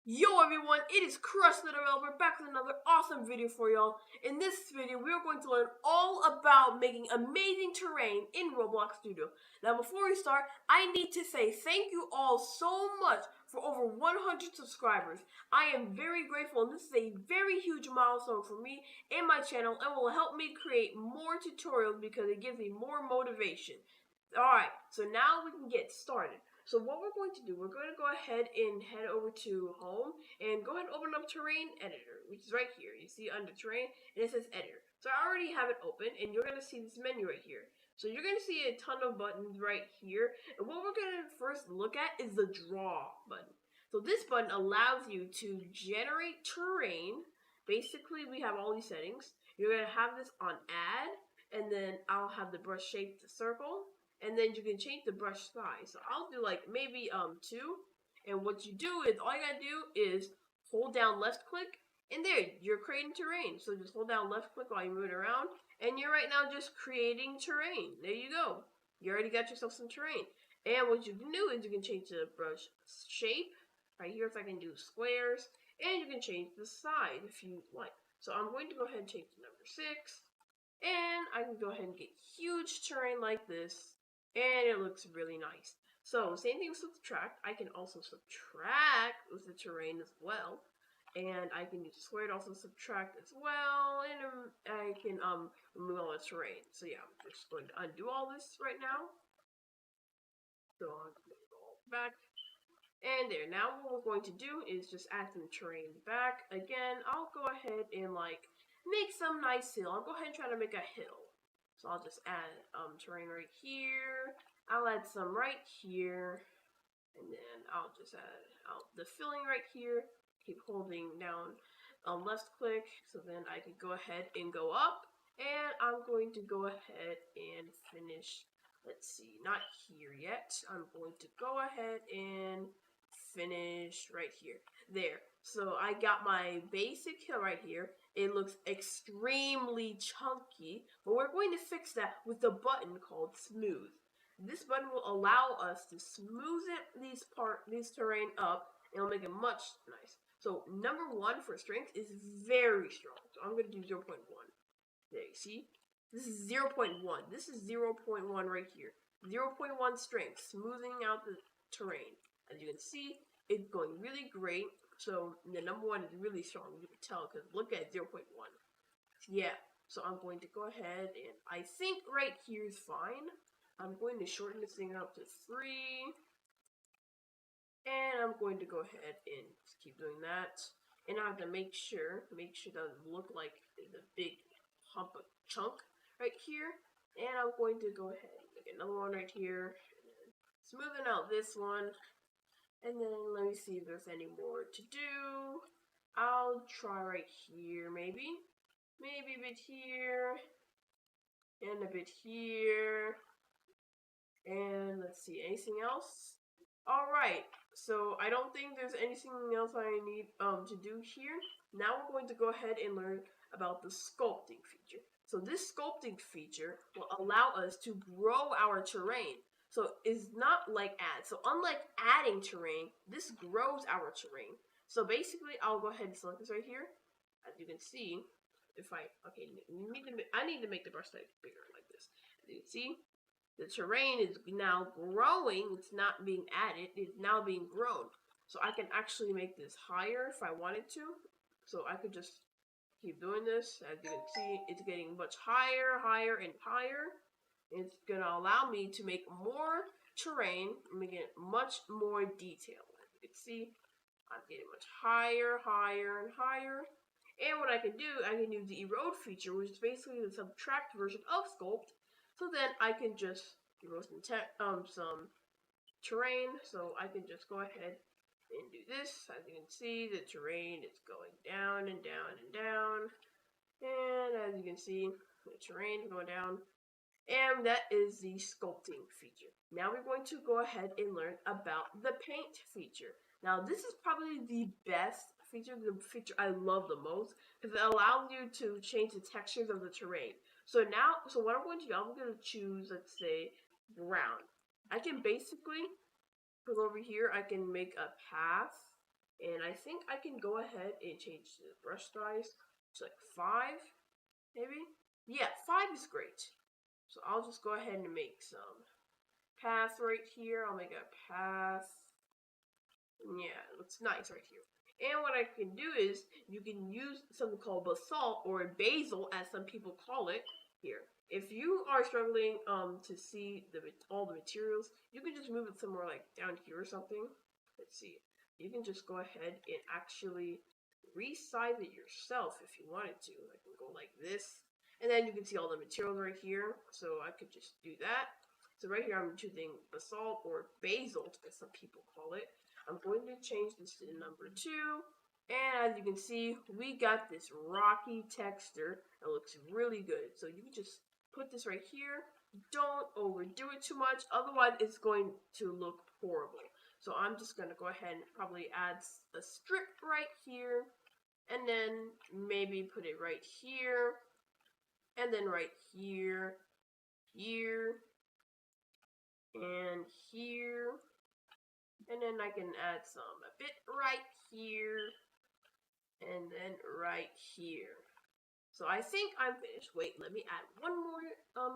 Yo everyone, it is KrushTheDeveloper back with another awesome video for y'all. In this video, we are going to learn all about making amazing terrain in Roblox Studio. Now before we start, I need to say thank you all so much for over 100 subscribers. I am very grateful, and this is a very huge milestone for me and my channel, and will help me create more tutorials because it gives me more motivation. Alright, so now we can get started. So what we're going to do, we're going to go ahead and head over to home and go ahead and open up terrain editor, which is right here. You see under terrain and it says editor. So I already have it open and you're going to see this menu right here. So you're going to see a ton of buttons right here. And what we're going to first look at is the draw button. So this button allows you to generate terrain. Basically, we have all these settings. You're going to have this on add, and then I'll have the brush shape to circle. And then you can change the brush size. So I'll do like maybe 2. And what you do is, all you gotta do is hold down left click, and there, you're creating terrain. So just hold down left click while you move it around, and you're right now just creating terrain. There you go. You already got yourself some terrain. And what you can do is you can change the brush shape. Right here, if I can do squares, and you can change the size if you like. So I'm going to go ahead and change to number 6. And I can go ahead and get huge terrain like this. And it looks really nice. So, same thing with subtract. I can also subtract with the terrain as well. And I can use squared also subtract as well. And I can remove all the terrain. So yeah, I'm just going to undo all this right now. So I'm going to go back. And there. Now what we're going to do is just add some terrain back. Again, I'll go ahead and make some nice hill. I'll go ahead and try to make a hill. So I'll just add terrain right here. I'll add some right here. And then I'll just add the filling right here. Keep holding down left click. So then I can go ahead and go up. And I'm going to go ahead and finish. Let's see, not here yet. I'm going to go ahead and finish right here. There. So I got my basic hill right here. It looks extremely chunky, but we're going to fix that with a button called smooth. This button will allow us to smooth these terrain up, and it'll make it much nice. So number 1 for strength is very strong. So I'm going to do 0.1. There, you see? This is 0.1. This is 0.1 right here. 0.1 strength, smoothing out the terrain. As you can see, it's going really great. So the number 1 is really strong. You can tell because look at 0.1. Yeah. So I'm going to go ahead and I think right here is fine. I'm going to shorten this thing up to 3. And I'm going to go ahead and just keep doing that. And I have to make sure it doesn't look like the big hump of chunk right here. And I'm going to go ahead and make another one right here. Smoothing out this one. And then let me see if there's any more to do. I'll try right here, maybe. Maybe a bit here. And a bit here. And let's see, anything else? Alright, so I don't think there's anything else I need to do here. Now we're going to go ahead and learn about the sculpting feature. So this sculpting feature will allow us to grow our terrain. So it's not like add. So unlike adding terrain, this grows our terrain. So basically, I'll go ahead and select this right here. As you can see, I need to make the brush size bigger like this. As you can see, the terrain is now growing. It's not being added. It's now being grown. So I can actually make this higher if I wanted to. So I could just keep doing this. As you can see, it's getting much higher, higher, and higher. It's going to allow me to make more terrain, making it much more detailed. As you can see, I'm getting much higher, higher, and higher. And what I can do, I can use the erode feature, which is basically the subtract version of sculpt. So then I can just erode some terrain. So I can just go ahead and do this. As you can see, the terrain is going down and down and down. And as you can see, the terrain is going down. And that is the sculpting feature. Now we're going to go ahead and learn about the paint feature. Now this is probably the best feature, the feature I love the most, because it allows you to change the textures of the terrain. So what I'm going to do, I'm going to choose, let's say, brown. I can basically put over here, I can make a path And I think I can go ahead and change the brush size to like 5, maybe? Yeah, 5 is great. So I'll just go ahead and make some path right here. I'll make a path. Yeah, it looks nice right here. And what I can do is, you can use something called basalt, or basil as some people call it, here. If you are struggling to see all the materials, you can just move it somewhere like down here or something. Let's see. You can just go ahead and actually resize it yourself if you wanted to. I can go like this. And then you can see all the materials right here. So I could just do that. So right here I'm choosing basalt or basalt as some people call it. I'm going to change this to number 2. And as you can see, we got this rocky texture that looks really good. So you can just put this right here. Don't overdo it too much, otherwise it's going to look horrible. So I'm just going to go ahead and probably add a strip right here. And then maybe put it right here. And then right here. Here. And here. And then I can add a bit right here, and then right here. So I think I'm finished. Wait, let me add one more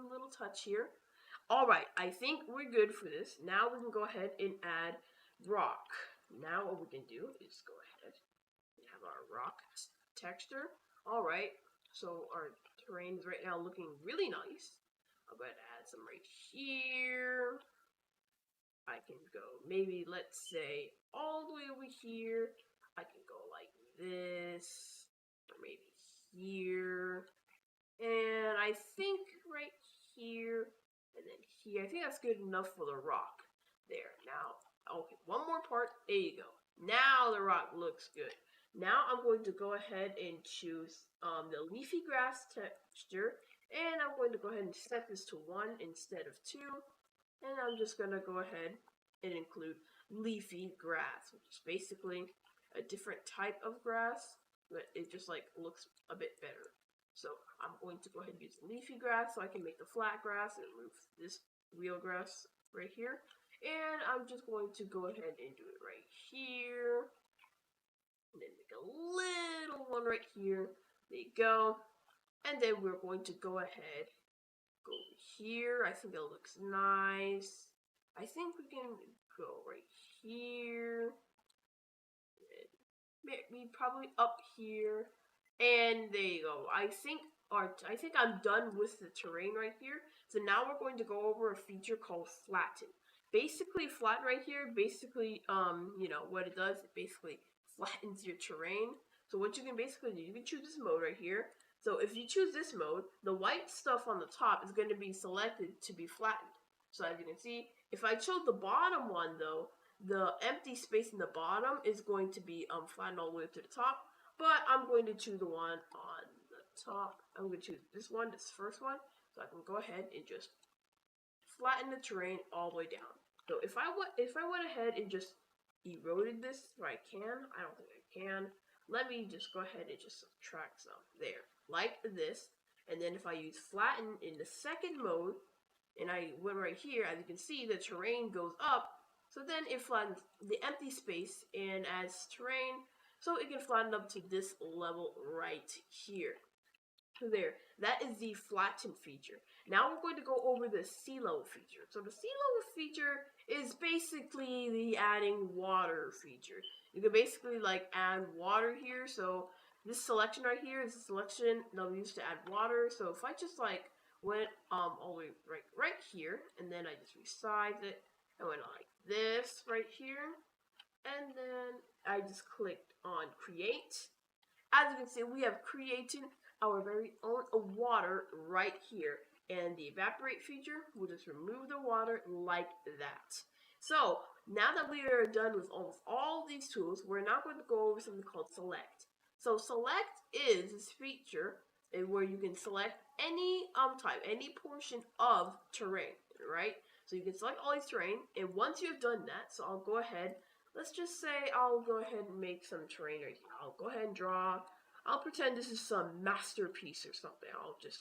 little touch here. Alright, I think we're good for this. Now we can go ahead and add rock. Now what we can do is go ahead and have our rock texture. Alright, so our terrain is right now looking really nice. I'm going to add some right here. I can go maybe, let's say, all the way over here. I can go like this, or maybe here, and I think right here, and then here. I think that's good enough for the rock. There, now, okay, one more part. There you go. Now the rock looks good. Now I'm going to go ahead and choose the leafy grass texture, and I'm going to go ahead and set this to 1 instead of 2. And I'm just going to go ahead and include leafy grass, which is basically a different type of grass, but it just like looks a bit better. So I'm going to go ahead and use leafy grass so I can make the flat grass and remove this real grass right here. And I'm just going to go ahead and do it right here. And then make a little one right here. There you go. And then we're going to go ahead, go here. I think it looks nice. I think we can go right here. Maybe probably up here. And there you go. I think I'm done with the terrain right here. So now we're going to go over a feature called flatten. Basically, flatten right here, basically, you know, what it does, it basically flattens your terrain. So what you can basically do, you can choose this mode right here. So if you choose this mode, the white stuff on the top is going to be selected to be flattened. So as you can see, if I chose the bottom one though, the empty space in the bottom is going to be flattened all the way up to the top. But I'm going to choose the one on the top. I'm going to choose this one, this first one. So I can go ahead and just flatten the terrain all the way down. So if I went ahead and just eroded this, or I can, I don't think I can. Let me just go ahead and just subtract some there, like this. And then if I use flatten in the second mode, and I went right here, as you can see, the terrain goes up. So then it flattens the empty space and adds terrain, so it can flatten up to this level right here. So there, that is the flatten feature. Now we're going to go over the sea level feature. So the sea level feature is basically the adding water feature. You can basically like add water here. So this selection right here is a selection that we use to add water. So if I just like went all the way right here, and then I just resize it, I went like this right here, and then I just clicked on create. As you can see, we have created our very own water right here, and the evaporate feature will just remove the water like that. So now that we are done with almost all these tools, we're now going to go over something called select. So select is this feature where you can select any type, any portion of terrain, right? So you can select all these terrain, and once you've done that, so I'll go ahead, let's just say I'll go ahead and make some terrain right here. I'll go ahead and draw, I'll pretend this is some masterpiece or something. I'll just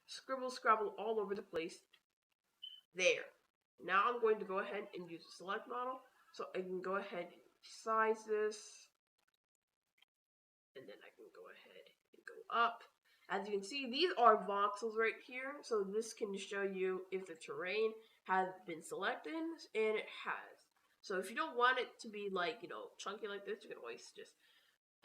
scrabble all over the place. There. Now I'm going to go ahead and use the select model, so I can go ahead and size this. can go ahead and go up. As you can see, these are voxels right here, so this can show you if the terrain has been selected, and it has. So if you don't want it to be like, chunky like this, you can always just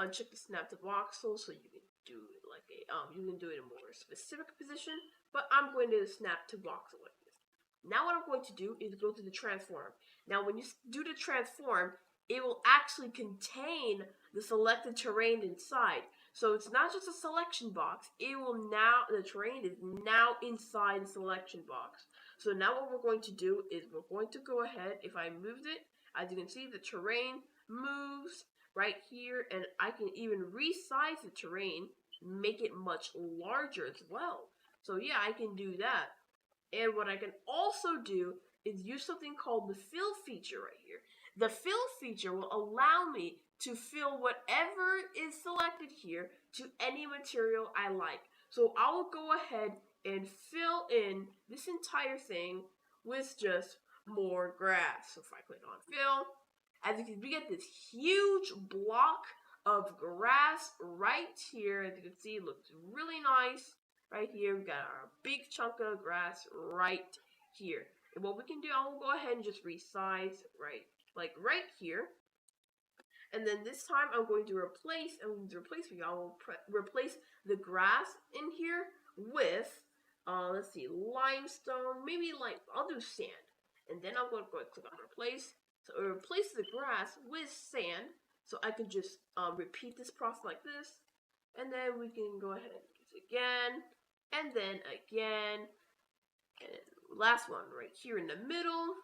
uncheck the snap to voxel, so you can do it like you can do it in a more specific position, but I'm going to snap to voxel like this. Now what I'm going to do is go to the transform. Now when you do the transform, it will actually contain the selected terrain inside. So it's not just a selection box, the terrain is now inside the selection box. So now what we're going to do is we're going to go ahead, if I moved it, as you can see the terrain moves right here, and I can even resize the terrain, make it much larger as well. So yeah, I can do that. And what I can also do is use something called the fill feature right here. The fill feature will allow me to fill whatever is selected here to any material I like. So I will go ahead and fill in this entire thing with just more grass. So if I click on fill, as you can see, we get this huge block of grass right here. As you can see, it looks really nice. Right here, we got our big chunk of grass right here. And what we can do, I will go ahead and just resize right here. And then this time, I'm going to replace the grass in here with, let's see, limestone, maybe I'll do sand. And then I'm going to click on replace. So it replaces the grass with sand. So I can just repeat this process like this. And then we can go ahead and do this again. And then again. And last one right here in the middle.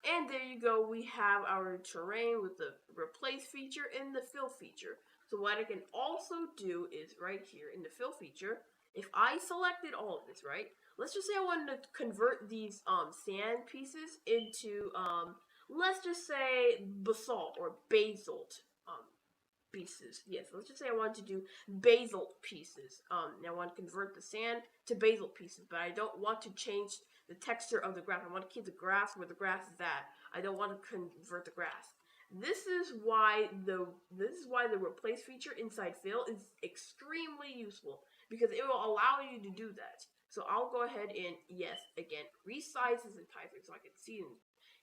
And there you go. We have our terrain with the replace feature and the fill feature. So what I can also do is right here in the fill feature, if I selected all of this, right? Let's just say I wanted to convert these sand pieces into let's just say basalt or basalt pieces. Yes, let's just say I want to do basalt pieces. Now I want to convert the sand to basalt pieces, but I don't want to change the texture of the grass. I want to keep the grass where the grass is at. I don't want to convert the grass. This is why the replace feature inside fill is extremely useful, because it will allow you to do that. So I'll go ahead and, yes, again, resize this entire thing so I can see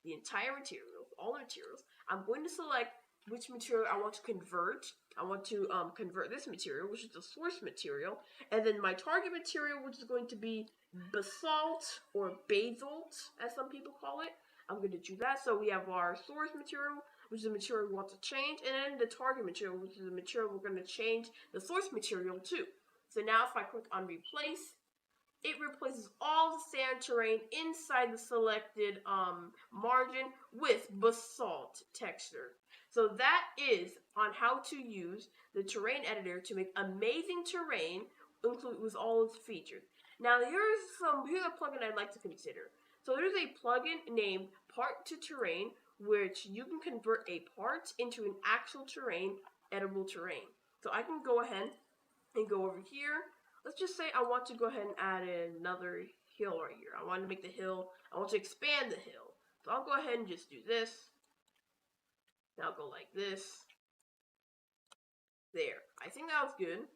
the entire material, all the materials. I'm going to select which material I want to convert. I want to convert this material, which is the source material, and then my target material, which is going to be basalt or basalt, as some people call it. I'm going to choose that. So we have our source material, which is the material we want to change, and then the target material, which is the material we're going to change the source material to. So now if I click on replace, it replaces all the sand terrain inside the selected margin with basalt texture. So that is on how to use the terrain editor to make amazing terrain, include with all its features. Now here's a plugin I'd like to consider. So there's a plugin named Part to Terrain, which you can convert a part into an actual terrain, editable terrain. So I can go ahead and go over here. Let's just say I want to go ahead and add another hill right here. I want to make the hill, I want to expand the hill. So I'll go ahead and just do this. Now I'll go like this. There. I think that was good.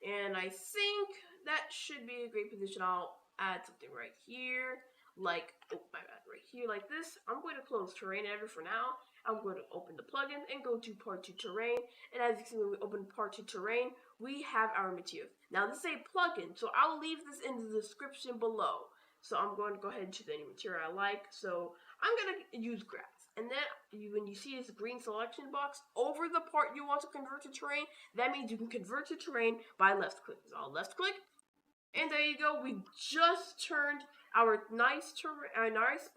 And I think that should be a great position. I'll add something right here. Like, oh my bad, right here like this. I'm going to close terrain editor for now. I'm going to open the plugin and go to part to terrain. And as you can see, when we open part to terrain, we have our material. Now this is a plugin, so I'll leave this in the description below. So I'm going to go ahead and choose any material I like. So I'm going to use grass. And then when you see this green selection box over the part you want to convert to terrain, that means you can convert to terrain by left click. So I'll left click. And there you go. We just turned our nice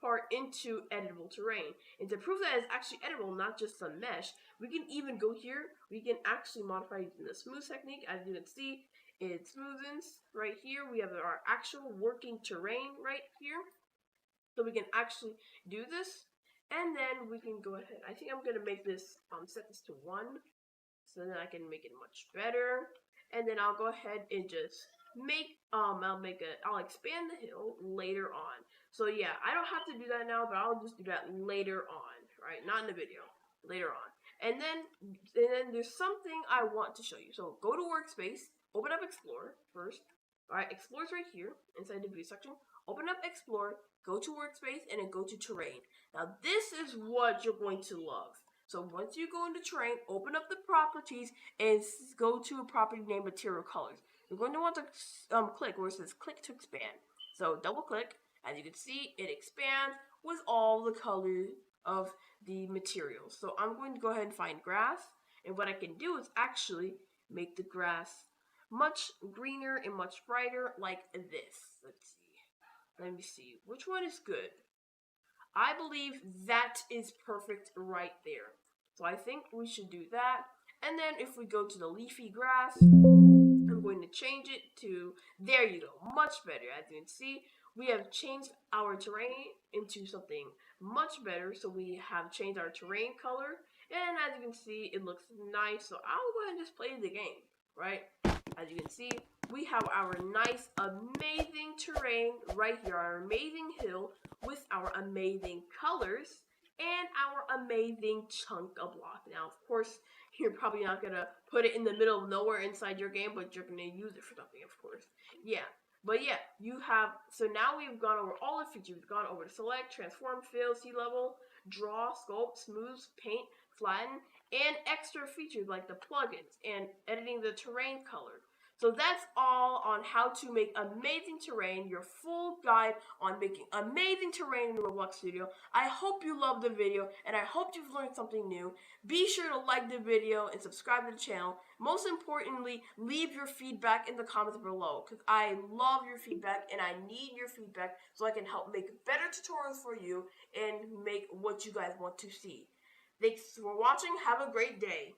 part into editable terrain. And to prove that it's actually editable, not just some mesh, we can even go here. We can actually modify using the smooth technique. As you can see, it smoothens right here. We have our actual working terrain right here. So we can actually do this. And then we can go ahead. I think I'm going to make this, set this to 1. So then I can make it much better. And then I'll go ahead and just I'll expand the hill later on. So yeah, I don't have to do that now, but I'll just do that later on, right? Not in the video, later on. And then there's something I want to show you. So go to Workspace, open up Explorer first. Alright, Explorer's right here inside the view section. Open up Explorer, go to Workspace, and then go to Terrain. Now this is what you're going to love. So once you go into Terrain, open up the properties and go to a property named Material Colors. You're going to want to click where it says Click to Expand. So double click. As you can see, it expands with all the colors of the materials. So I'm going to go ahead and find grass, and what I can do is actually make the grass much greener and much brighter like this. Let me see which one is good. I believe that is perfect right there. So I think we should do that. And then if we go to the leafy grass, I'm going to change it to, there you go, much better. As you can see, we have changed our terrain into something much better. So we have changed our terrain color, and as you can see, it looks nice. So I'll go ahead and just play the game, right? As you can see, we have our nice, amazing terrain right here, our amazing hill with our amazing colors and our amazing chunk of block. Now, of course, you're probably not gonna put it in the middle of nowhere inside your game, but you're gonna use it for something, of course. Yeah. But yeah, you have, so now we've gone over all the features. We've gone over to select, transform, fill, sea level, draw, sculpt, smooth, paint, flatten, and extra features like the plugins and editing the terrain color. So that's all on how to make amazing terrain, your full guide on making amazing terrain in Roblox Studio. I hope you loved the video, and I hope you've learned something new. Be sure to like the video and subscribe to the channel. Most importantly, leave your feedback in the comments below, because I love your feedback and I need your feedback so I can help make better tutorials for you and make what you guys want to see. Thanks for watching. Have a great day.